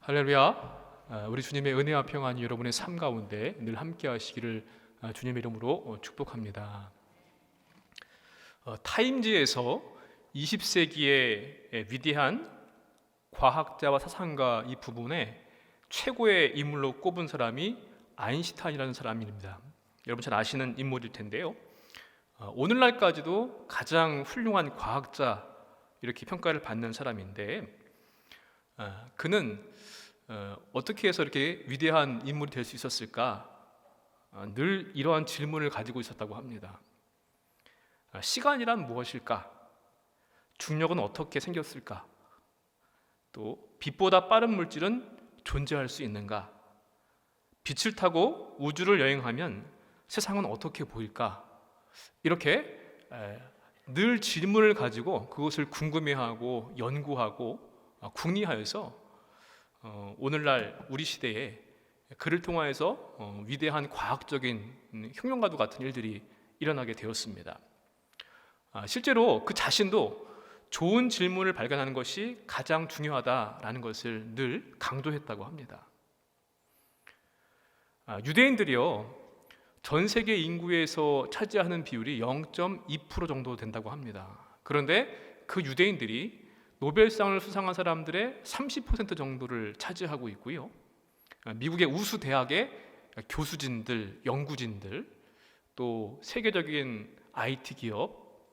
할렐루야. 우리 주님의 은혜와 평안이 여러분의 삶 가운데 늘 함께 하시기를 주님의 이름으로 축복합니다. 타임지에서 20세기의 위대한 과학자와 사상가 이 부분에 최고의 인물로 꼽은 사람이 아인슈타인이라는 사람입니다. 여러분 잘 아시는 인물일 텐데요. 오늘날까지도 가장 훌륭한 과학자 이렇게 평가를 받는 사람인데, 그는 어떻게 해서 이렇게 위대한 인물이 될 수 있었을까? 늘 이러한 질문을 가지고 있었다고 합니다. 시간이란 무엇일까? 중력은 어떻게 생겼을까? 또 빛보다 빠른 물질은 존재할 수 있는가? 빛을 타고 우주를 여행하면 세상은 어떻게 보일까? 이렇게 늘 질문을 가지고 그것을 궁금해하고 연구하고 궁리하여서 오늘날 우리 시대에 그를 통하여서 위대한 과학적인 혁명과도 같은 일들이 일어나게 되었습니다. 실제로 그 자신도 좋은 질문을 발견하는 것이 가장 중요하다라는 것을 늘 강조했다고 합니다. 유대인들이요, 전 세계 인구에서 차지하는 비율이 0.2% 정도 된다고 합니다. 그런데 그 유대인들이 노벨상을 수상한 사람들의 30% 정도를 차지하고 있고요. 미국의 우수 대학의 교수진들, 연구진들, 또 세계적인 IT 기업,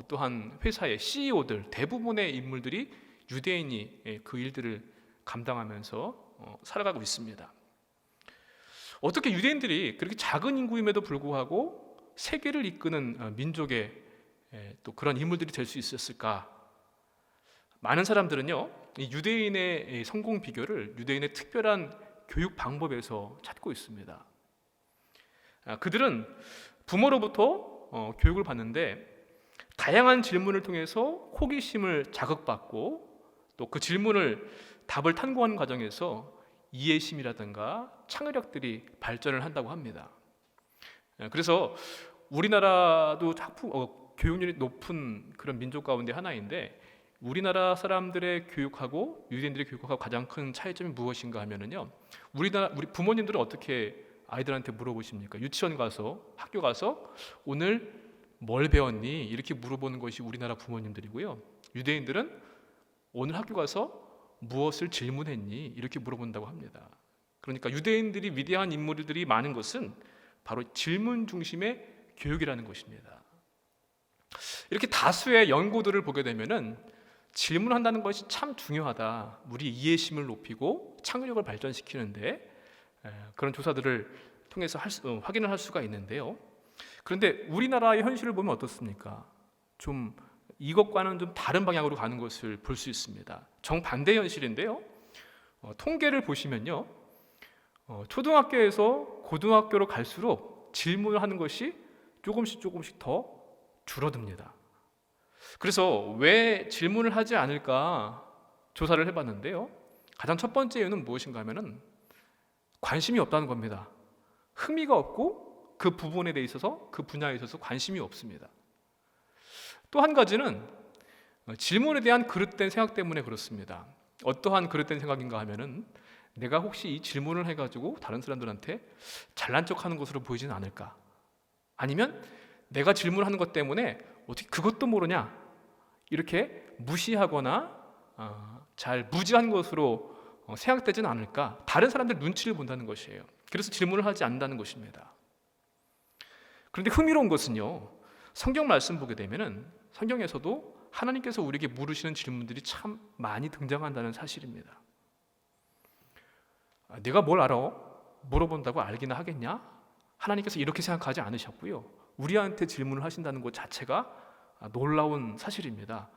또한 회사의 CEO들 대부분의 인물들이 유대인이 그 일들을 감당하면서 살아가고 있습니다. 어떻게 유대인들이 그렇게 작은 인구임에도 불구하고 세계를 이끄는 민족의 또 그런 인물들이 될 수 있었을까? 많은 사람들은요, 이 유대인의 성공 비결을 유대인의 특별한 교육 방법에서 찾고 있습니다. 그들은 부모로부터 교육을 받는데 다양한 질문을 통해서 호기심을 자극받고 또 그 질문을 답을 탐구하는 과정에서 이해심이라든가 창의력들이 발전을 한다고 합니다. 그래서 우리나라도 교육률이 높은 그런 민족 가운데 하나인데, 우리나라 사람들의 교육하고 유대인들의 교육하고 가장 큰 차이점이 무엇인가 하면은요, 우리 부모님들은 어떻게 아이들한테 물어보십니까? 유치원 가서, 학교 가서 오늘 뭘 배웠니? 이렇게 물어보는 것이 우리나라 부모님들이고요. 유대인들은 오늘 학교 가서 무엇을 질문했니? 이렇게 물어본다고 합니다. 그러니까 유대인들이 위대한 인물들이 많은 것은 바로 질문 중심의 교육이라는 것입니다. 이렇게 다수의 연구들을 보게 되면은 질문한다는 것이 참 중요하다. 우리 이해심을 높이고 창의력을 발전시키는데 그런 조사들을 통해서 확인을 할 수가 있는데요. 그런데 우리나라의 현실을 보면 어떻습니까? 좀 이것과는 좀 다른 방향으로 가는 것을 볼 수 있습니다. 정반대 현실인데요. 통계를 보시면요, 초등학교에서 고등학교로 갈수록 질문을 하는 것이 조금씩 더 줄어듭니다. 그래서 왜 질문을 하지 않을까 조사를 해봤는데요, 가장 첫 번째 이유는 무엇인가 하면은 관심이 없다는 겁니다. 흥미가 없고 그 부분에 대해 있어서, 그 분야에 있어서 관심이 없습니다. 또 한 가지는 질문에 대한 그릇된 생각 때문에 그렇습니다. 어떠한 그릇된 생각인가 하면은 내가 혹시 이 질문을 해가지고 다른 사람들한테 잘난 척하는 것으로 보이지는 않을까? 아니면 내가 질문하는 것 때문에 어떻게 그것도 모르냐? 이렇게 무시하거나 잘 무지한 것으로 생각되지는 않을까? 다른 사람들 눈치를 본다는 것이에요. 그래서 질문을 하지 않는다는 것입니다. 그런데 흥미로운 것은요, 성경 말씀 보게 되면은 성경에서도 하나님께서 우리에게 물으시는 질문들이 참 많이 등장한다는 사실입니다. 내가 뭘 알아? 물어본다고 알기나 하겠냐? 하나님께서 이렇게 생각하지 않으셨고요, 우리한테 질문을 하신다는 것 자체가 놀라운 사실입니다.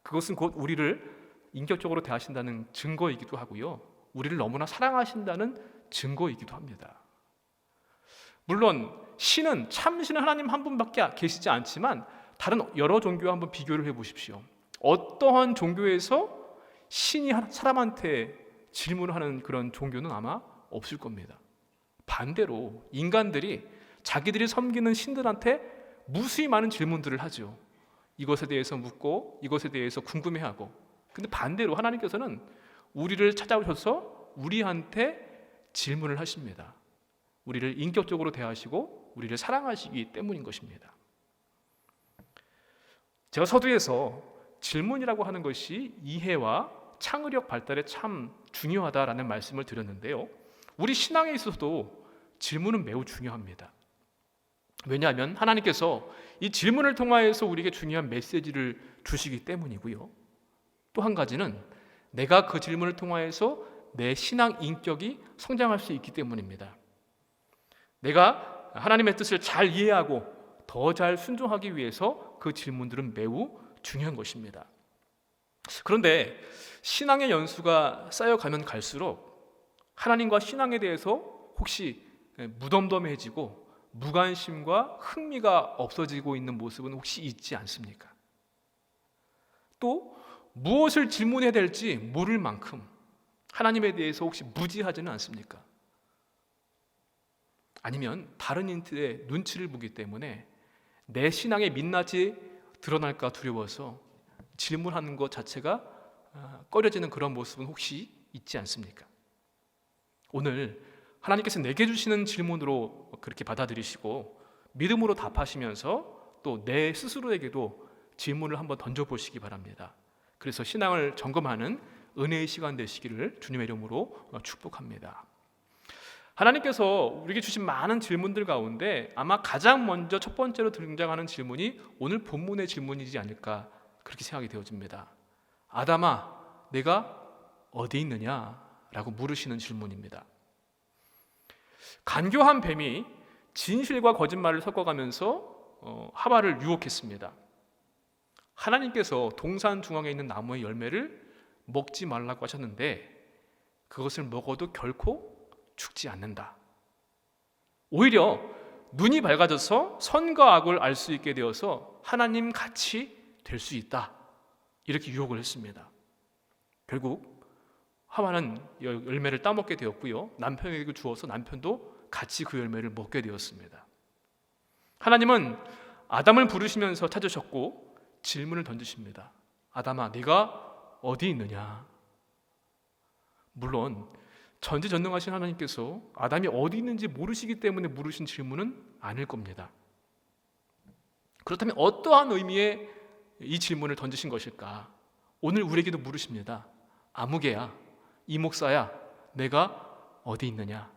그것은 곧 우리를 인격적으로 대하신다는 증거이기도 하고요, 우리를 너무나 사랑하신다는 증거이기도 합니다. 물론 신은, 참신은 하나님 한 분밖에 계시지 않지만 다른 여러 종교와 한번 비교를 해보십시오. 어떠한 종교에서 신이 사람한테 질문을 하는 그런 종교는 아마 없을 겁니다. 반대로 인간들이 자기들이 섬기는 신들한테 무수히 많은 질문들을 하죠. 이것에 대해서 묻고 이것에 대해서 궁금해하고. 근데 반대로 하나님께서는 우리를 찾아오셔서 우리한테 질문을 하십니다. 우리를 인격적으로 대하시고 우리를 사랑하시기 때문인 것입니다. 제가 서두에서 질문이라고 하는 것이 이해와 창의력 발달에 참 중요하다라는 말씀을 드렸는데요. 우리 신앙에 있어서도 질문은 매우 중요합니다. 왜냐하면 하나님께서 이 질문을 통하여서 우리에게 중요한 메시지를 주시기 때문이고요. 또 한 가지는 내가 그 질문을 통하여서 내 신앙 인격이 성장할 수 있기 때문입니다. 내가 하나님의 뜻을 잘 이해하고 더 잘 순종하기 위해서 그 질문들은 매우 중요한 것입니다. 그런데 신앙의 연수가 쌓여가면 갈수록 하나님과 신앙에 대해서 혹시 무덤덤해지고 무관심과 흥미가 없어지고 있는 모습은 혹시 있지 않습니까? 또 무엇을 질문해야 될지 모를 만큼 하나님에 대해서 혹시 무지하지는 않습니까? 아니면 다른 인들의 눈치를 보기 때문에 내 신앙의 민낯이 드러날까 두려워서 질문하는 것 자체가 꺼려지는 그런 모습은 혹시 있지 않습니까? 오늘 하나님께서 내게 주시는 질문으로 그렇게 받아들이시고 믿음으로 답하시면서 또 내 스스로에게도 질문을 한번 던져보시기 바랍니다. 그래서 신앙을 점검하는 은혜의 시간 되시기를 주님의 이름으로 축복합니다. 하나님께서 우리에게 주신 많은 질문들 가운데 아마 가장 먼저 첫 번째로 등장하는 질문이 오늘 본문의 질문이지 않을까 그렇게 생각이 되어집니다. 아담아, 내가 어디 있느냐? 라고 물으시는 질문입니다. 간교한 뱀이 진실과 거짓말을 섞어가면서 하와를 유혹했습니다. 하나님께서 동산 중앙에 있는 나무의 열매를 먹지 말라고 하셨는데 그것을 먹어도 결코 죽지 않는다. 오히려 눈이 밝아져서 선과 악을 알 수 있게 되어서 하나님 같이 될 수 있다. 이렇게 유혹을 했습니다. 결국 하와는 열매를 따먹게 되었고요. 남편에게 주어서 남편도 같이 그 열매를 먹게 되었습니다. 하나님은 아담을 부르시면서 찾으셨고 질문을 던지십니다. 아담아, 네가 어디 있느냐? 물론 전지전능하신 하나님께서 아담이 어디 있는지 모르시기 때문에 물으신 질문은 아닐 겁니다. 그렇다면 어떠한 의미의 이 질문을 던지신 것일까? 오늘 우리에게도 물으십니다. 아무개야, 이목사야, 내가 어디 있느냐?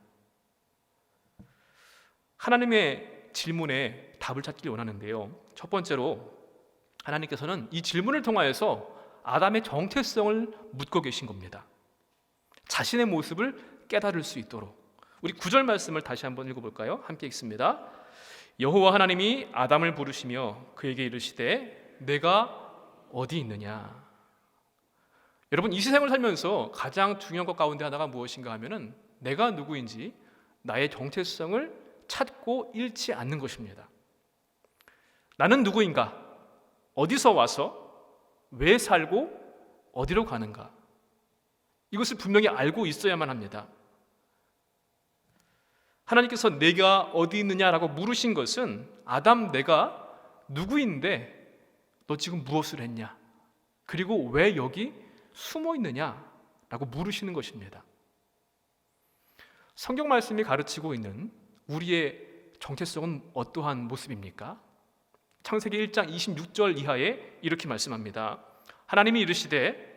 하나님의 질문에 답을 찾기를 원하는데요. 첫 번째로 하나님께서는 이 질문을 통하여서 아담의 정체성을 묻고 계신 겁니다. 자신의 모습을 깨달을 수 있도록. 우리 9절 말씀을 다시 한번 읽어볼까요? 함께 읽습니다. 여호와 하나님이 아담을 부르시며 그에게 이르시되 내가 어디 있느냐? 여러분, 이 세상을 살면서 가장 중요한 것 가운데 하나가 무엇인가 하면은 내가 누구인지 나의 정체성을 찾고 잃지 않는 것입니다. 나는 누구인가? 어디서 와서 왜 살고 어디로 가는가? 이것을 분명히 알고 있어야만 합니다. 하나님께서 내가 어디 있느냐라고 물으신 것은 아담, 내가 누구인데 너 지금 무엇을 했냐? 그리고 왜 여기 숨어 있느냐라고 물으시는 것입니다. 성경 말씀이 가르치고 있는 우리의 정체성은 어떠한 모습입니까? 창세기 1장 26절 이하에 이렇게 말씀합니다. 하나님이 이르시되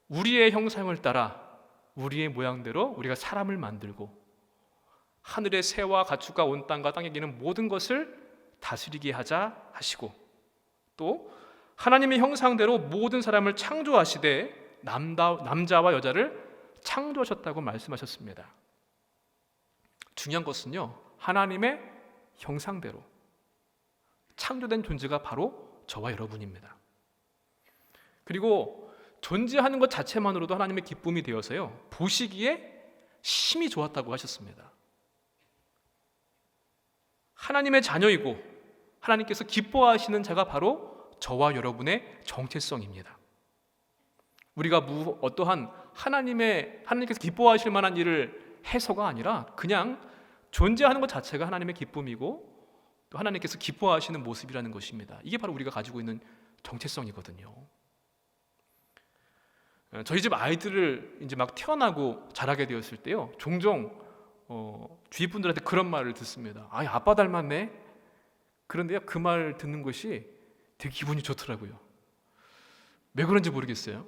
우리의 형상을 따라 우리의 모양대로 우리가 사람을 만들고 하늘의 새와 가축과 온 땅과 땅에 기는 모든 것을 다스리게 하자 하시고 또 하나님의 형상대로 모든 사람을 창조하시되 남자와 여자를 창조하셨다고 말씀하셨습니다. 중요한 것은요, 하나님의 형상대로 창조된 존재가 바로 저와 여러분입니다. 그리고 존재하는 것 자체만으로도 하나님의 기쁨이 되어서요, 보시기에 심히 좋았다고 하셨습니다. 하나님의 자녀이고 하나님께서 기뻐하시는 자가 바로 저와 여러분의 정체성입니다. 우리가 어떠한 하나님께서 기뻐하실 만한 일을 해서가 아니라 그냥 존재하는 것 자체가 하나님의 기쁨이고 또 하나님께서 기뻐하시는 모습이라는 것입니다. 이게 바로 우리가 가지고 있는 정체성이거든요. 저희 집 아이들을 이제 막 태어나고 자라게 되었을 때요, 종종 주위 분들한테 그런 말을 듣습니다. 아, 아빠 닮았네. 그런데요, 그 말 듣는 것이 되게 기분이 좋더라고요. 왜 그런지 모르겠어요.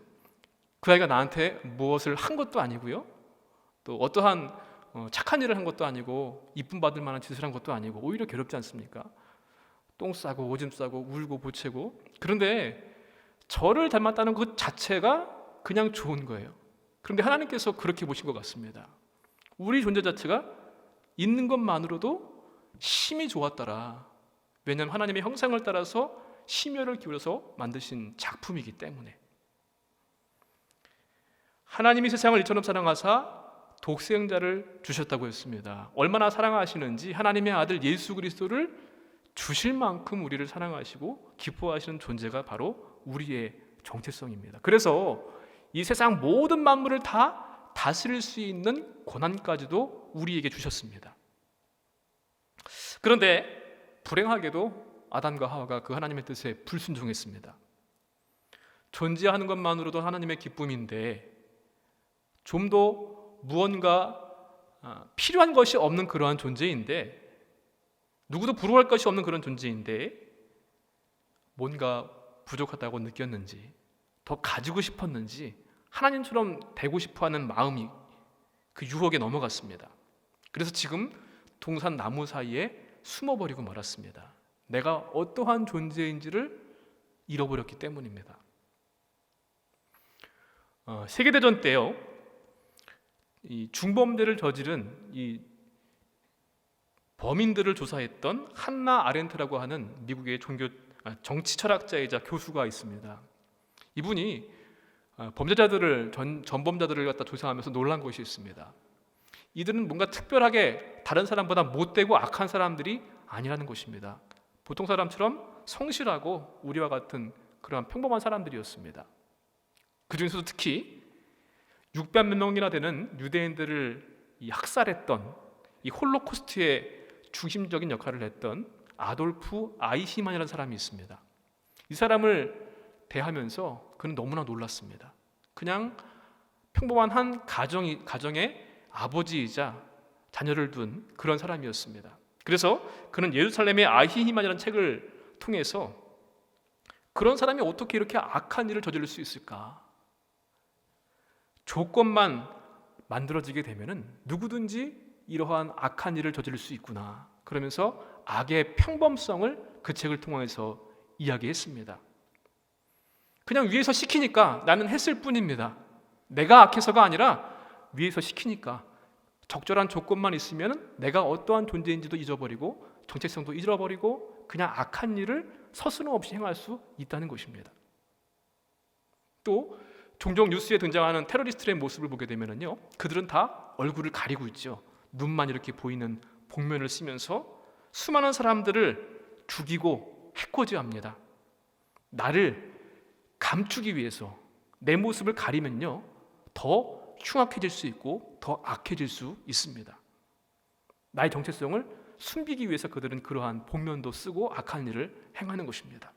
그 아이가 나한테 무엇을 한 것도 아니고요, 또 어떠한 착한 일을 한 것도 아니고 이쁨 받을 만한 짓을 한 것도 아니고 오히려 괴롭지 않습니까? 똥 싸고 오줌 싸고 울고 보채고. 그런데 저를 닮았다는 것 자체가 그냥 좋은 거예요. 그런데 하나님께서 그렇게 보신 것 같습니다. 우리 존재 자체가 있는 것만으로도 심히 좋았더라. 왜냐하면 하나님의 형상을 따라서 심혈을 기울여서 만드신 작품이기 때문에. 하나님이 세상을 이처럼 사랑하사 독생자를 주셨다고 했습니다. 얼마나 사랑하시는지 하나님의 아들 예수 그리스도를 주실 만큼 우리를 사랑하시고 기뻐하시는 존재가 바로 우리의 정체성입니다. 그래서 이 세상 모든 만물을 다 다스릴 수 있는 권한까지도 우리에게 주셨습니다. 그런데 불행하게도 아담과 하와가 그 하나님의 뜻에 불순종했습니다. 존재하는 것만으로도 하나님의 기쁨인데 좀 더 무언가 필요한 것이 없는 그러한 존재인데, 누구도 부러워할 것이 없는 그런 존재인데 뭔가 부족하다고 느꼈는지, 더 가지고 싶었는지 하나님처럼 되고 싶어하는 마음이 그 유혹에 넘어갔습니다. 그래서 지금 동산 나무 사이에 숨어버리고 말았습니다. 내가 어떠한 존재인지를 잃어버렸기 때문입니다. 세계대전 때요, 이 중범죄를 저지른 이 범인들을 조사했던 한나 아렌트라고 하는 미국의 정치 철학자이자 교수가 있습니다. 이분이 범죄자들을 전범자들을 갖다 조사하면서 놀란 것이 있습니다. 이들은 뭔가 특별하게 다른 사람보다 못되고 악한 사람들이 아니라는 것입니다. 보통 사람처럼 성실하고 우리와 같은 그러한 평범한 사람들이었습니다. 그 중에서도 특히 600몇 명이나 되는 유대인들을 학살했던 이 홀로코스트의 중심적인 역할을 했던 아돌프 아이히만이라는 사람이 있습니다. 이 사람을 대하면서 그는 너무나 놀랐습니다. 그냥 평범한 한 가정의 아버지이자 자녀를 둔 그런 사람이었습니다. 그래서 그는 예루살렘의 아히히만이라는 책을 통해서 그런 사람이 어떻게 이렇게 악한 일을 저지를 수 있을까? 조건만 만들어지게 되면은 누구든지 이러한 악한 일을 저지를 수 있구나. 그러면서 악의 평범성을 그 책을 통해서 이야기했습니다. 그냥 위에서 시키니까 나는 했을 뿐입니다. 내가 악해서가 아니라 위에서 시키니까 적절한 조건만 있으면 내가 어떠한 존재인지도 잊어버리고 정체성도 잊어버리고 그냥 악한 일을 서슴없이 행할 수 있다는 것입니다. 또 종종 뉴스에 등장하는 테러리스트의 모습을 보게 되면요, 그들은 다 얼굴을 가리고 있죠. 눈만 이렇게 보이는 복면을 쓰면서 수많은 사람들을 죽이고 해코지합니다. 나를 감추기 위해서 내 모습을 가리면요, 더 흉악해질 수 있고 더 악해질 수 있습니다. 나의 정체성을 숨기기 위해서 그들은 그러한 복면도 쓰고 악한 일을 행하는 것입니다.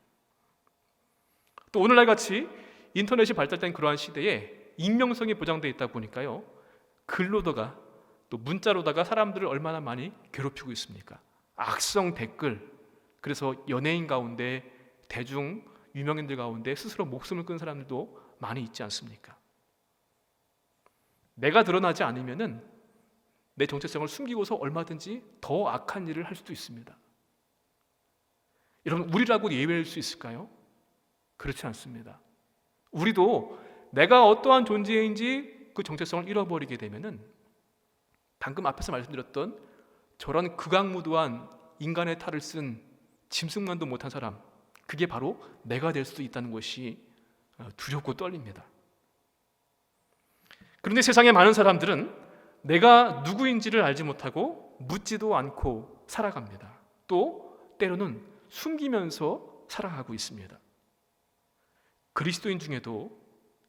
또 오늘날 같이 인터넷이 발달된 그러한 시대에 익명성이 보장되어 있다 보니까요, 글로다가 또 문자로다가 사람들을 얼마나 많이 괴롭히고 있습니까? 악성 댓글, 그래서 연예인 가운데 대중 유명인들 가운데 스스로 목숨을 끊은 사람들도 많이 있지 않습니까? 내가 드러나지 않으면은 내 정체성을 숨기고서 얼마든지 더 악한 일을 할 수도 있습니다. 여러분, 우리라고 예외일 수 있을까요? 그렇지 않습니다. 우리도 내가 어떠한 존재인지 그 정체성을 잃어버리게 되면은 방금 앞에서 말씀드렸던 저런 극악무도한 인간의 탈을 쓴 짐승만도 못한 사람, 그게 바로 내가 될 수도 있다는 것이 두렵고 떨립니다. 그런데 세상의 많은 사람들은 내가 누구인지를 알지 못하고 묻지도 않고 살아갑니다. 또 때로는 숨기면서 살아가고 있습니다. 그리스도인 중에도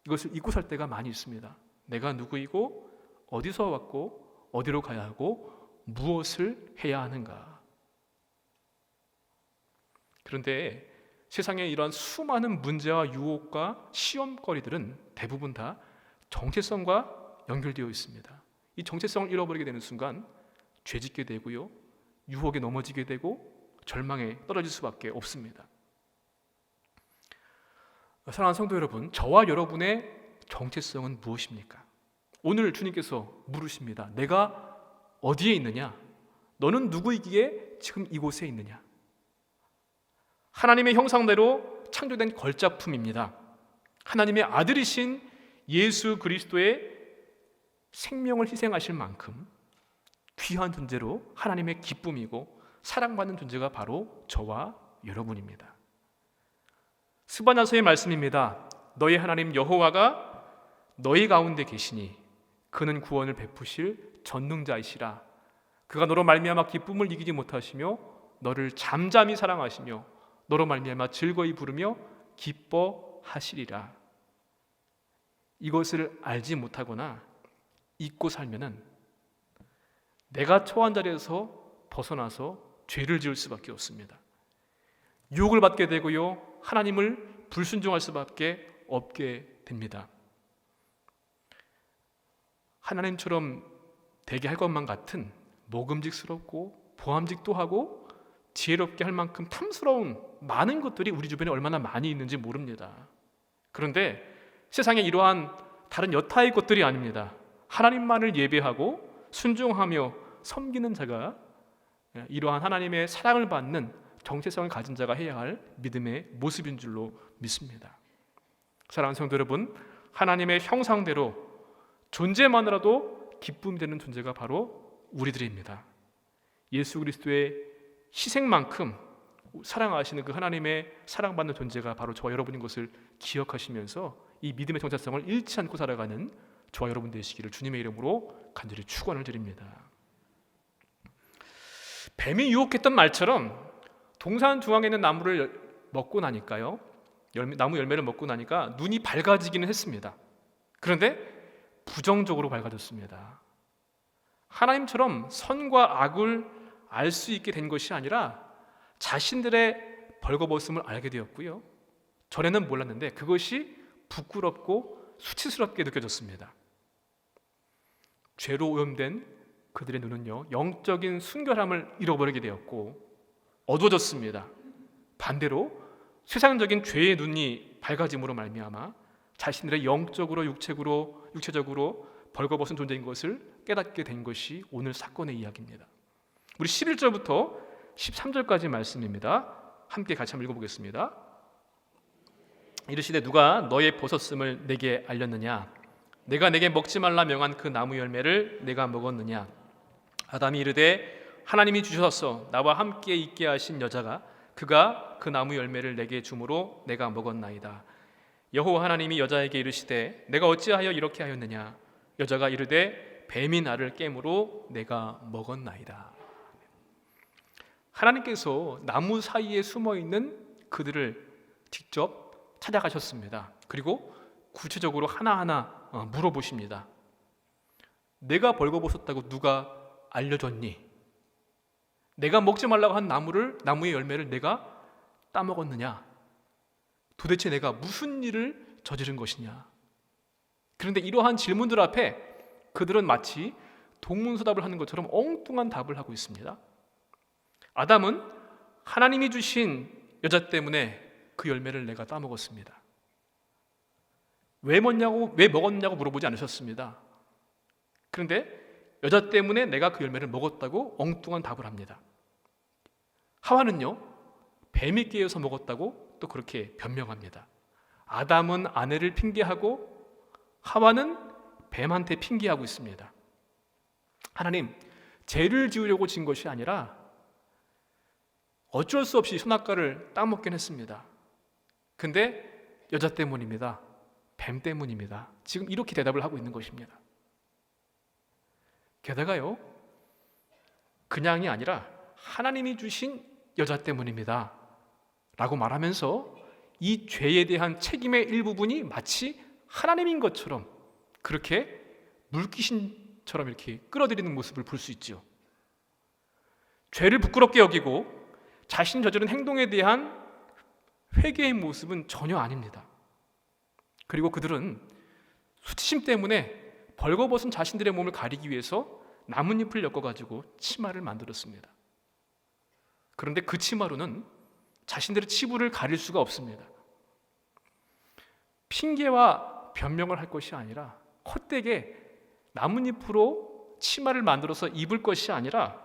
이것을 잊고 살 때가 많이 있습니다. 내가 누구이고 어디서 왔고 어디로 가야 하고 무엇을 해야 하는가. 그런데 세상에 이러한 수많은 문제와 유혹과 시험거리들은 대부분 다 정체성과 연결되어 있습니다. 이 정체성을 잃어버리게 되는 순간 죄짓게 되고요, 유혹에 넘어지게 되고 절망에 떨어질 수밖에 없습니다. 사랑하는 성도 여러분, 저와 여러분의 정체성은 무엇입니까? 오늘 주님께서 물으십니다. 내가 어디에 있느냐? 너는 누구이기에 지금 이곳에 있느냐? 하나님의 형상대로 창조된 걸작품입니다. 하나님의 아들이신 예수 그리스도의 생명을 희생하실 만큼 귀한 존재로 하나님의 기쁨이고 사랑받는 존재가 바로 저와 여러분입니다. 스바냐서의 말씀입니다. 너희 하나님 여호와가 너희 가운데 계시니 그는 구원을 베푸실 전능자이시라. 그가 너로 말미암아 기쁨을 이기지 못하시며 너를 잠잠히 사랑하시며 너로 말미암아 즐거이 부르며 기뻐하시리라. 이것을 알지 못하거나 잊고 살면은 내가 처한 자리에서 벗어나서 죄를 지을 수밖에 없습니다. 유혹을 받게 되고요, 하나님을 불순종할 수밖에 없게 됩니다. 하나님처럼 되게 할 것만 같은 먹음직스럽고 보암직도 하고 지혜롭게 할 만큼 탐스러운 많은 것들이 우리 주변에 얼마나 많이 있는지 모릅니다. 그런데 세상에 이러한 다른 여타의 것들이 아닙니다. 하나님만을 예배하고 순종하며 섬기는 자가 이러한 하나님의 사랑을 받는 정체성을 가진 자가 해야 할 믿음의 모습인 줄로 믿습니다. 사랑하는 성도 여러분, 하나님의 형상대로 존재만으로도 기쁨이 되는 존재가 바로 우리들입니다. 예수 그리스도의 희생만큼 사랑하시는 그 하나님의 사랑받는 존재가 바로 저와 여러분인 것을 기억하시면서 이 믿음의 정체성을 잃지 않고 살아가는 저와 여러분 되시기를 주님의 이름으로 간절히 축원을 드립니다. 뱀이 유혹했던 말처럼 동산 중앙에 있는 나무를 먹고 나니까요, 나무 열매를 먹고 나니까 눈이 밝아지기는 했습니다. 그런데 부정적으로 밝아졌습니다. 하나님처럼 선과 악을 알 수 있게 된 것이 아니라 자신들의 벌거벗음을 알게 되었고요, 전에는 몰랐는데 그것이 부끄럽고 수치스럽게 느껴졌습니다. 죄로 오염된 그들의 눈은요, 영적인 순결함을 잃어버리게 되었고 어두워졌습니다. 반대로 세상적인 죄의 눈이 밝아짐으로 말미암아 자신들의 영적으로 육체적으로 벌거벗은 존재인 것을 깨닫게 된 것이 오늘 사건의 이야기입니다. 우리 11절부터 13절까지 말씀입니다. 함께 같이 한번 읽어보겠습니다. 이르시되 누가 너의 벗었음을 내게 알렸느냐? 내가 내게 먹지 말라 명한 그 나무 열매를 내가 먹었느냐? 아담이 이르되 하나님이 주셔서 나와 함께 있게 하신 여자가 그가 그 나무 열매를 내게 주므로 내가 먹었나이다. 여호와 하나님이 여자에게 이르시되 내가 어찌하여 이렇게 하였느냐? 여자가 이르되 뱀이 나를 깨므로 내가 먹었나이다. 하나님께서 나무 사이에 숨어 있는 그들을 직접 찾아가셨습니다. 그리고 구체적으로 하나하나 물어보십니다. 내가 벌거벗었다고 누가 알려줬니? 내가 먹지 말라고 한 나무의 열매를 내가 따먹었느냐? 도대체 내가 무슨 일을 저지른 것이냐? 그런데 이러한 질문들 앞에 그들은 마치 동문서답을 하는 것처럼 엉뚱한 답을 하고 있습니다. 아담은 하나님이 주신 여자 때문에 그 열매를 내가 따먹었습니다. 왜 먹었냐고 물어보지 않으셨습니다. 그런데 여자 때문에 내가 그 열매를 먹었다고 엉뚱한 답을 합니다. 하와는요, 뱀이 깨어서 먹었다고 또 그렇게 변명합니다. 아담은 아내를 핑계하고 하와는 뱀한테 핑계하고 있습니다. 하나님, 죄를 지으려고 진 것이 아니라 어쩔 수 없이 선악과를 따먹긴 했습니다. 근데 여자 때문입니다. 뱀 때문입니다. 지금 이렇게 대답을 하고 있는 것입니다. 게다가요, 그냥이 아니라 하나님이 주신 여자 때문입니다 라고 말하면서 이 죄에 대한 책임의 일부분이 마치 하나님인 것처럼 그렇게 물귀신처럼 이렇게 끌어들이는 모습을 볼 수 있죠. 죄를 부끄럽게 여기고 자신이 저지른 행동에 대한 회개의 모습은 전혀 아닙니다. 그리고 그들은 수치심 때문에 벌거벗은 자신들의 몸을 가리기 위해서 나뭇잎을 엮어가지고 치마를 만들었습니다. 그런데 그 치마로는 자신들의 치부를 가릴 수가 없습니다. 핑계와 변명을 할 것이 아니라 헛되게 나뭇잎으로 치마를 만들어서 입을 것이 아니라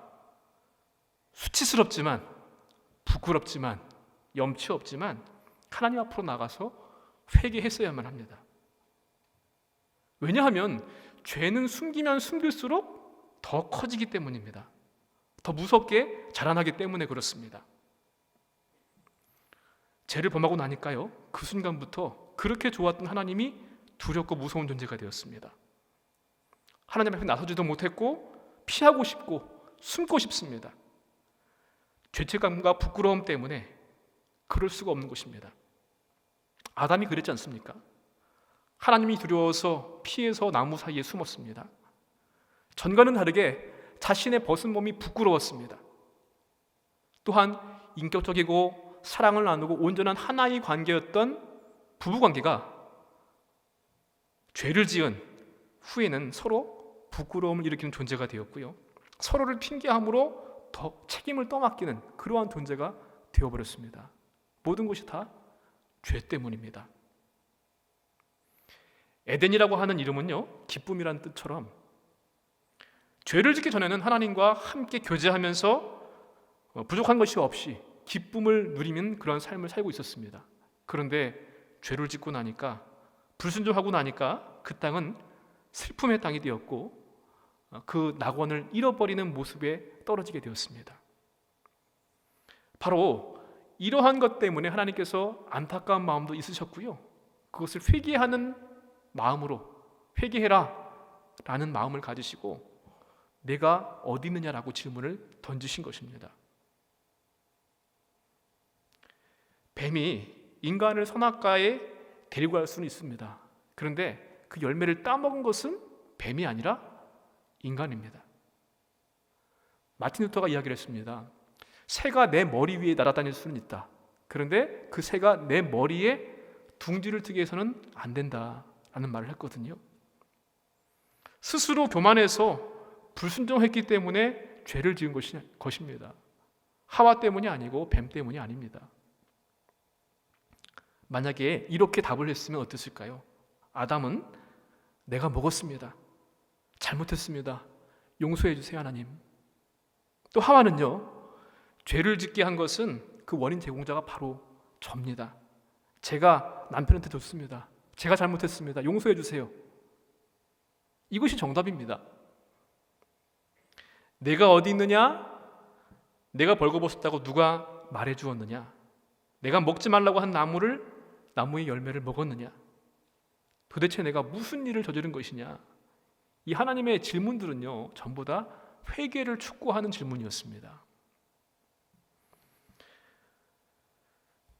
수치스럽지만 부끄럽지만 염치 없지만 하나님 앞으로 나가서 회개했어야만 합니다. 왜냐하면 죄는 숨기면 숨길수록 더 커지기 때문입니다. 더 무섭게 자라나기 때문에 그렇습니다. 죄를 범하고 나니까요, 그 순간부터 그렇게 좋았던 하나님이 두렵고 무서운 존재가 되었습니다. 하나님 앞에 나서지도 못했고 피하고 싶고 숨고 싶습니다. 죄책감과 부끄러움 때문에 그럴 수가 없는 것입니다. 아담이 그랬지 않습니까? 하나님이 두려워서 피해서 나무 사이에 숨었습니다. 전과는 다르게 자신의 벗은 몸이 부끄러웠습니다. 또한 인격적이고 사랑을 나누고 온전한 하나의 관계였던 부부관계가 죄를 지은 후에는 서로 부끄러움을 일으키는 존재가 되었고요, 서로를 핑계함으로 더 책임을 떠맡기는 그러한 존재가 되어버렸습니다. 모든 것이 다 죄 때문입니다. 에덴이라고 하는 이름은요, 기쁨이라는 뜻처럼 죄를 짓기 전에는 하나님과 함께 교제하면서 부족한 것이 없이 기쁨을 누리는 그런 삶을 살고 있었습니다. 그런데 죄를 짓고 나니까, 불순종하고 나니까 그 땅은 슬픔의 땅이 되었고 그 낙원을 잃어버리는 모습에 떨어지게 되었습니다. 바로 이러한 것 때문에 하나님께서 안타까운 마음도 있으셨고요, 그것을 회개하는 마음으로 회개해라 라는 마음을 가지시고 내가 어디 있느냐라고 질문을 던지신 것입니다. 뱀이 인간을 선악과에 데리고 갈 수는 있습니다. 그런데 그 열매를 따먹은 것은 뱀이 아니라 인간입니다. 마틴 루터가 이야기를 했습니다. 새가 내 머리 위에 날아다닐 수는 있다. 그런데 그 새가 내 머리에 둥지를 트게 해서는 안 된다라는 말을 했거든요. 스스로 교만해서 불순종했기 때문에 죄를 지은 것입니다. 하와 때문이 아니고 뱀 때문이 아닙니다. 만약에 이렇게 답을 했으면 어땠을까요? 아담은 내가 먹었습니다. 잘못했습니다. 용서해 주세요, 하나님. 또 하와는요, 죄를 짓게 한 것은 그 원인 제공자가 바로 저입니다. 제가 남편한테 줬습니다. 제가 잘못했습니다. 용서해 주세요. 이것이 정답입니다. 내가 어디 있느냐? 내가 벌거벗었다고 누가 말해 주었느냐? 내가 먹지 말라고 한 나무의 열매를 먹었느냐? 도대체 내가 무슨 일을 저지른 것이냐? 이 하나님의 질문들은요, 전부 다 회개를 촉구하는 질문이었습니다.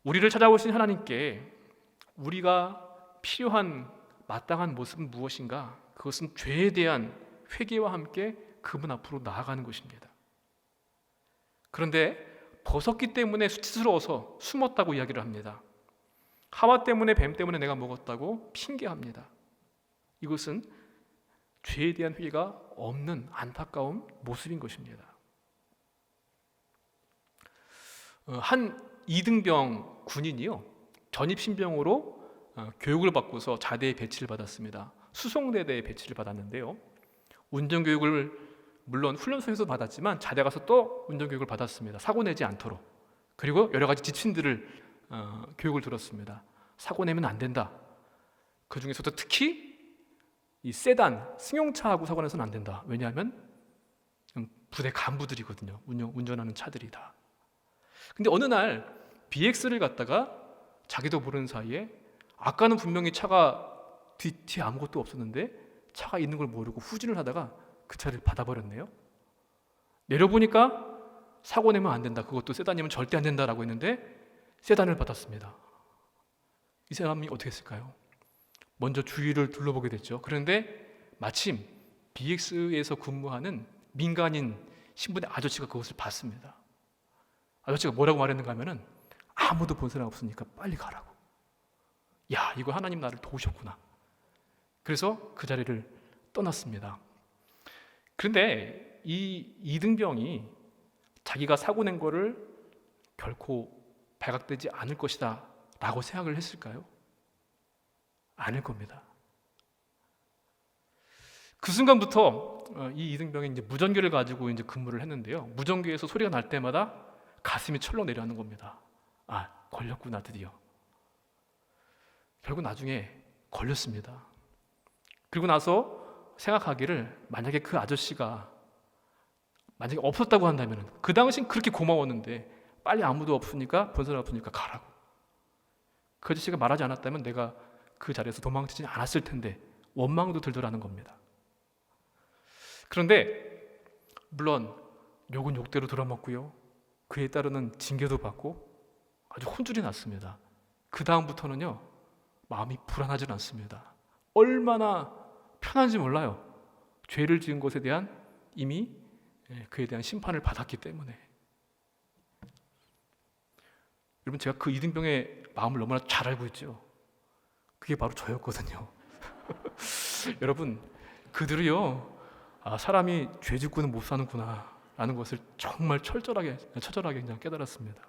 우리를 찾아오신 하나님께 우리가 필요한 마땅한 모습은 무엇인가? 그것은 죄에 대한 회개와 함께 그분 앞으로 나아가는 것입니다. 그런데 벗었기 때문에 수치스러워서 숨었다고 이야기를 합니다. 하와 때문에, 뱀 때문에 내가 먹었다고 핑계합니다. 이것은 죄에 대한 회개가 없는 안타까운 모습인 것입니다. 한 이등병 군인이요, 전입신병으로 교육을 받고서 자대에 배치를 받았습니다. 수송대대에 배치를 받았는데요, 운전교육을 물론 훈련소에서 받았지만 자대 가서 또 운전교육을 받았습니다. 사고 내지 않도록. 그리고 여러 가지 지침들을 교육을 들었습니다. 사고 내면 안 된다. 그 중에서도 특히 이 세단, 승용차하고 사고 내서는 안 된다. 왜냐하면 부대 간부들이거든요. 운전하는 차들이 다. 근데 어느 날 BX를 갖다가 자기도 모르는 사이에, 아까는 분명히 차가 뒤에 아무것도 없었는데 차가 있는 걸 모르고 후진을 하다가 그 차를 받아버렸네요. 내려보니까 사고 내면 안 된다, 그것도 세단이면 절대 안 된다라고 했는데 세단을 받았습니다. 이 사람이 어떻게 했을까요? 먼저 주위를 둘러보게 됐죠. 그런데 마침 BX에서 근무하는 민간인 신분의 아저씨가 그것을 봤습니다. 아저씨가 뭐라고 말했는가 하면은, 아무도 본 사람 없으니까 빨리 가라고. 야, 이거 하나님 나를 도우셨구나. 그래서 그 자리를 떠났습니다. 그런데 이 이등병이 자기가 사고 낸 거를 결코 발각되지 않을 것이다 라고 생각을 했을까요? 아닐 겁니다. 그 순간부터 이 이등병이 이제 무전기를 가지고 이제 근무를 했는데요. 무전기에서 소리가 날 때마다 가슴이 철렁 내려앉는 겁니다. 아, 걸렸구나 드디어. 결국 나중에 걸렸습니다. 그리고 나서 생각하기를 만약에 그 아저씨가 만약에 없었다고 한다면 그 당시엔 그렇게 고마웠는데 빨리 아무도 없으니까 본 사람 없으니까 가라고. 그 아저씨가 말하지 않았다면 내가 그 자리에서 도망치지 않았을 텐데 원망도 들더라는 겁니다. 그런데 물론 욕은 욕대로 들어먹고요. 그에 따르는 징계도 받고 아주 혼쭐이 났습니다. 그 다음부터는요 마음이 불안하지 않습니다. 얼마나 편한지 몰라요. 죄를 지은 것에 대한 이미 그에 대한 심판을 받았기 때문에. 여러분, 제가 그 이등병의 마음을 너무나 잘 알고 있죠. 그게 바로 저였거든요. 여러분, 그들이요 사람이 죄 짓고는 못 사는구나 라는 것을 정말 처절하게 그냥 깨달았습니다.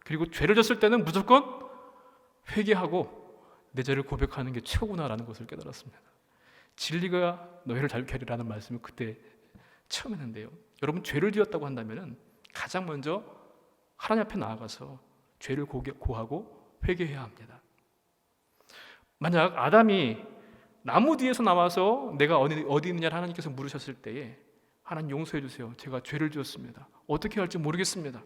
그리고 죄를 졌을 때는 무조건 회개하고 내 죄를 고백하는 게 최고구나라는 것을 깨달았습니다. 진리가 너희를 자유케 하리라는 말씀을 그때 처음 했는데요. 여러분, 죄를 지었다고 한다면 가장 먼저 하나님 앞에 나아가서 죄를 고하고 회개해야 합니다. 만약 아담이 나무 뒤에서 나와서 내가 어디 있느냐를 하나님께서 물으셨을 때에 하나님 용서해 주세요. 제가 죄를 지었습니다. 어떻게 할지 모르겠습니다.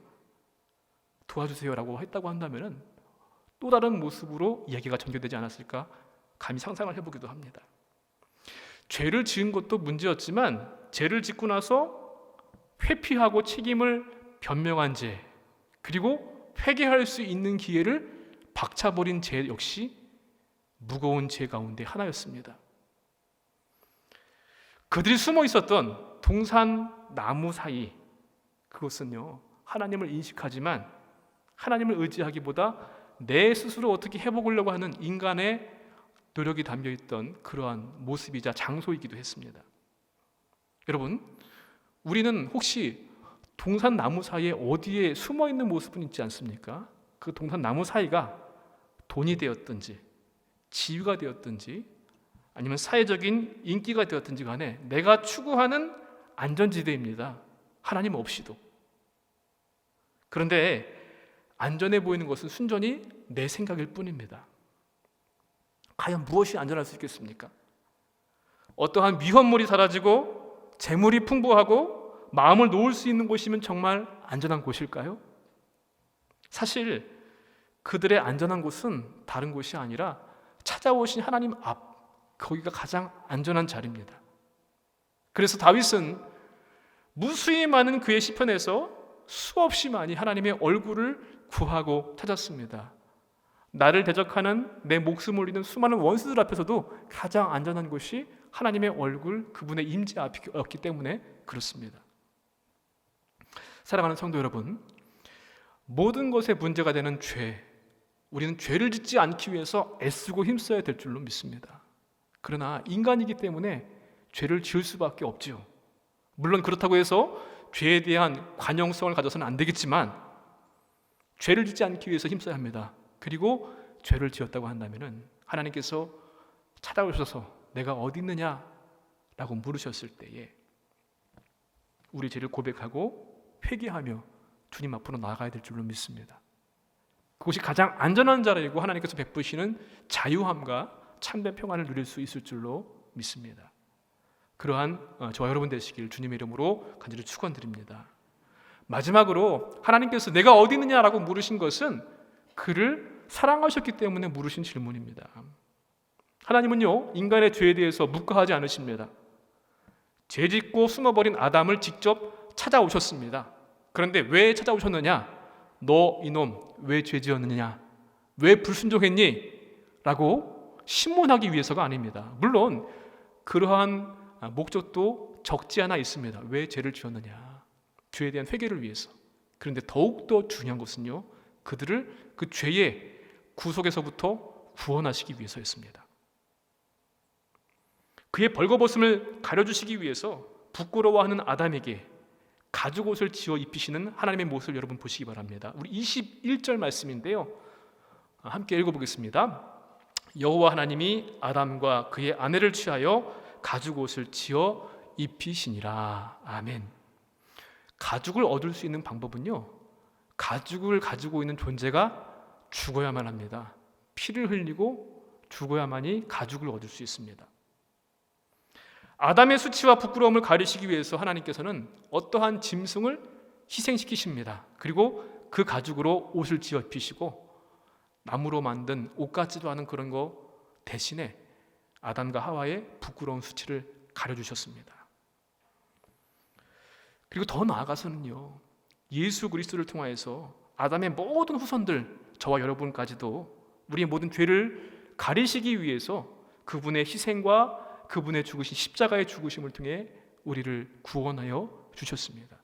도와주세요라고 했다고 한다면 또 다른 모습으로 이야기가 전개되지 않았을까 감히 상상을 해보기도 합니다. 죄를 지은 것도 문제였지만 죄를 짓고 나서 회피하고 책임을 변명한 죄, 그리고 회개할 수 있는 기회를 박차버린 죄 역시 무거운 죄 가운데 하나였습니다. 그들이 숨어 있었던 동산 나무 사이, 그것은요 하나님을 인식하지만 하나님을 의지하기보다 내 스스로 어떻게 해보려고 하는 인간의 노력이 담겨있던 그러한 모습이자 장소이기도 했습니다. 여러분, 우리는 혹시 동산 나무 사이에 어디에 숨어있는 모습은 있지 않습니까? 그 동산 나무 사이가 돈이 되었든지 지위가 되었든지 아니면 사회적인 인기가 되었든지 간에 내가 추구하는 안전지대입니다. 하나님 없이도. 그런데 안전해 보이는 것은 순전히 내 생각일 뿐입니다. 과연 무엇이 안전할 수 있겠습니까? 어떠한 위험물이 사라지고 재물이 풍부하고 마음을 놓을 수 있는 곳이면 정말 안전한 곳일까요? 사실 그들의 안전한 곳은 다른 곳이 아니라 찾아오신 하나님 앞, 거기가 가장 안전한 자리입니다. 그래서 다윗은 무수히 많은 그의 시편에서 수없이 많이 하나님의 얼굴을 구하고 찾았습니다. 나를 대적하는 내 목숨을 올리는 수많은 원수들 앞에서도 가장 안전한 곳이 하나님의 얼굴, 그분의 임재 앞이었기 때문에 그렇습니다. 사랑하는 성도 여러분, 모든 것에 문제가 되는 죄, 우리는 죄를 짓지 않기 위해서 애쓰고 힘써야 될 줄로 믿습니다. 그러나 인간이기 때문에 죄를 지을 수밖에 없지요. 물론 그렇다고 해서 죄에 대한 관용성을 가져서는 안 되겠지만 죄를 짓지 않기 위해서 힘써야 합니다. 그리고 죄를 지었다고 한다면 하나님께서 찾아오셔서 내가 어디 있느냐라고 물으셨을 때에 우리 죄를 고백하고 회개하며 주님 앞으로 나아가야 될 줄로 믿습니다. 그것이 가장 안전한 자리이고 하나님께서 베푸시는 자유함과 참된 평안을 누릴 수 있을 줄로 믿습니다. 그러한 저와 여러분 되시길 주님의 이름으로 간절히 축원드립니다. 마지막으로 하나님께서 내가 어디 있느냐라고 물으신 것은 그를 사랑하셨기 때문에 물으신 질문입니다. 하나님은요 인간의 죄에 대해서 묵과하지 않으십니다. 죄짓고 숨어버린 아담을 직접 찾아오셨습니다. 그런데 왜 찾아오셨느냐? 너 이놈 왜 죄지었느냐? 왜 불순종했니? 라고 신문하기 위해서가 아닙니다. 물론 그러한 목적도 적지 않아 있습니다. 왜 죄를 지었느냐? 죄에 대한 회개를 위해서. 그런데 더욱더 중요한 것은요 그들을 그 죄의 구속에서부터 구원하시기 위해서였습니다. 그의 벌거벗음을 가려주시기 위해서 부끄러워하는 아담에게 가죽옷을 지어 입히시는 하나님의 모습을 여러분 보시기 바랍니다. 우리 21절 말씀인데요, 함께 읽어보겠습니다. 여호와 하나님이 아담과 그의 아내를 취하여 가죽옷을 지어 입히시니라. 아멘. 가죽을 얻을 수 있는 방법은요, 가죽을 가지고 있는 존재가 죽어야만 합니다. 피를 흘리고 죽어야만이 가죽을 얻을 수 있습니다. 아담의 수치와 부끄러움을 가리시기 위해서 하나님께서는 어떠한 짐승을 희생시키십니다. 그리고 그 가죽으로 옷을 지어 입히시고 나무로 만든 옷 같지도 않은 그런 거 대신에 아담과 하와의 부끄러운 수치를 가려주셨습니다. 그리고 더 나아가서는요, 예수 그리스도를 통하여서 아담의 모든 후손들, 저와 여러분까지도 우리의 모든 죄를 가리시기 위해서 그분의 희생과 그분의 죽으신 십자가의 죽으심을 통해 우리를 구원하여 주셨습니다.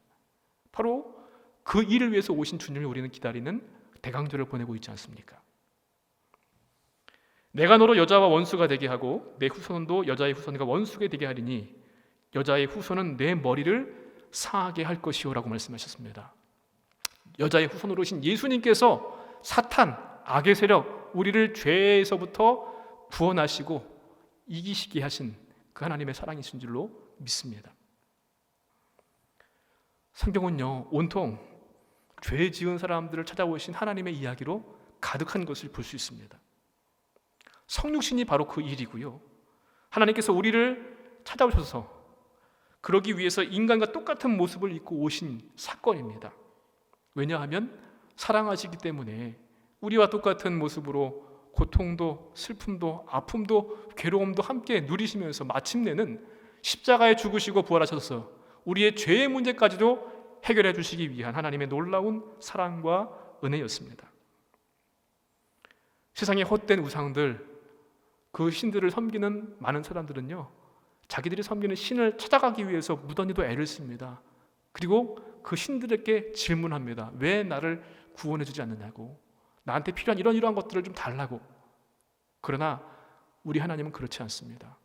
바로 그 일을 위해서 오신 주님을 우리는 기다리는 대강절을 보내고 있지 않습니까? 내가 너로 여자와 원수가 되게 하고 내 후손도 여자의 후손과 원수가 되게 하리니 여자의 후손은 내 머리를 상하게 할 것이요 라고 말씀하셨습니다. 여자의 후손으로 오신 예수님께서 사탄, 악의 세력, 우리를 죄에서부터 구원하시고 이기시게 하신 그 하나님의 사랑이신 줄로 믿습니다. 성경은요, 온통 죄 지은 사람들을 찾아오신 하나님의 이야기로 가득한 것을 볼 수 있습니다. 성육신이 바로 그 일이고요, 하나님께서 우리를 찾아오셔서 그러기 위해서 인간과 똑같은 모습을 입고 오신 사건입니다. 왜냐하면 사랑하시기 때문에 우리와 똑같은 모습으로 고통도 슬픔도 아픔도 괴로움도 함께 누리시면서 마침내는 십자가에 죽으시고 부활하셔서 우리의 죄의 문제까지도 해결해 주시기 위한 하나님의 놀라운 사랑과 은혜였습니다. 세상의 헛된 우상들, 그 신들을 섬기는 많은 사람들은요, 자기들이 섬기는 신을 찾아가기 위해서 무던히도 애를 씁니다. 그리고 그 신들에게 질문합니다. 왜 나를 구원해 주지 않느냐고, 나한테 필요한 이러한 것들을 좀 달라고. 그러나 우리 하나님은 그렇지 않습니다.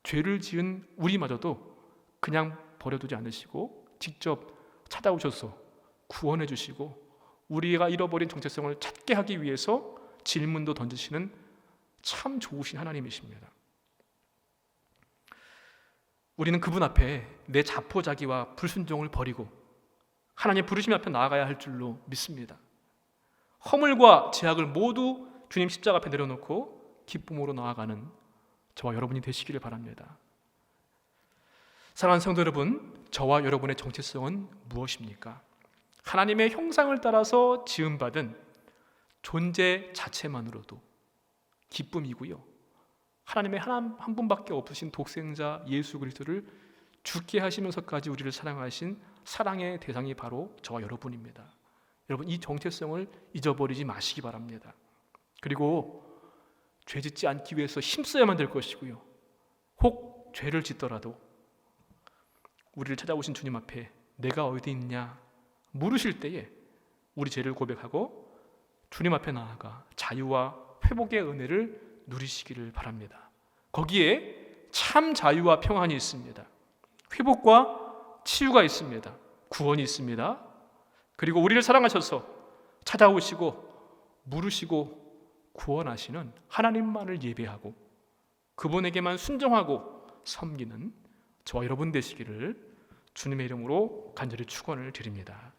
죄를 지은 우리마저도 그냥 버려두지 않으시고 직접 찾아오셔서 구원해 주시고 우리가 잃어버린 정체성을 찾게 하기 위해서 질문도 던지시는 참 좋으신 하나님이십니다. 우리는 그분 앞에 내 자포자기와 불순종을 버리고 하나님의 부르심 앞에 나아가야 할 줄로 믿습니다. 허물과 제약을 모두 주님 십자가 앞에 내려놓고 기쁨으로 나아가는 저와 여러분이 되시기를 바랍니다. 사랑하는 성도 여러분, 저와 여러분의 정체성은 무엇입니까? 하나님의 형상을 따라서 지음받은 존재 자체만으로도 기쁨이고요, 하나님의 한 분밖에 없으신 독생자 예수 그리스도를 죽게 하시면서까지 우리를 사랑하신 사랑의 대상이 바로 저와 여러분입니다. 여러분, 이 정체성을 잊어버리지 마시기 바랍니다. 그리고 죄 짓지 않기 위해서 힘써야만 될 것이고요, 혹 죄를 짓더라도 우리를 찾아오신 주님 앞에 내가 어디 있냐 물으실 때에 우리 죄를 고백하고 주님 앞에 나아가 자유와 회복의 은혜를 누리시기를 바랍니다. 거기에 참 자유와 평안이 있습니다. 회복과 치유가 있습니다. 구원이 있습니다. 그리고 우리를 사랑하셔서 찾아오시고 물으시고 구원하시는 하나님만을 예배하고 그분에게만 순종하고 섬기는 저와 여러분 되시기를 주님의 이름으로 간절히 축원을 드립니다.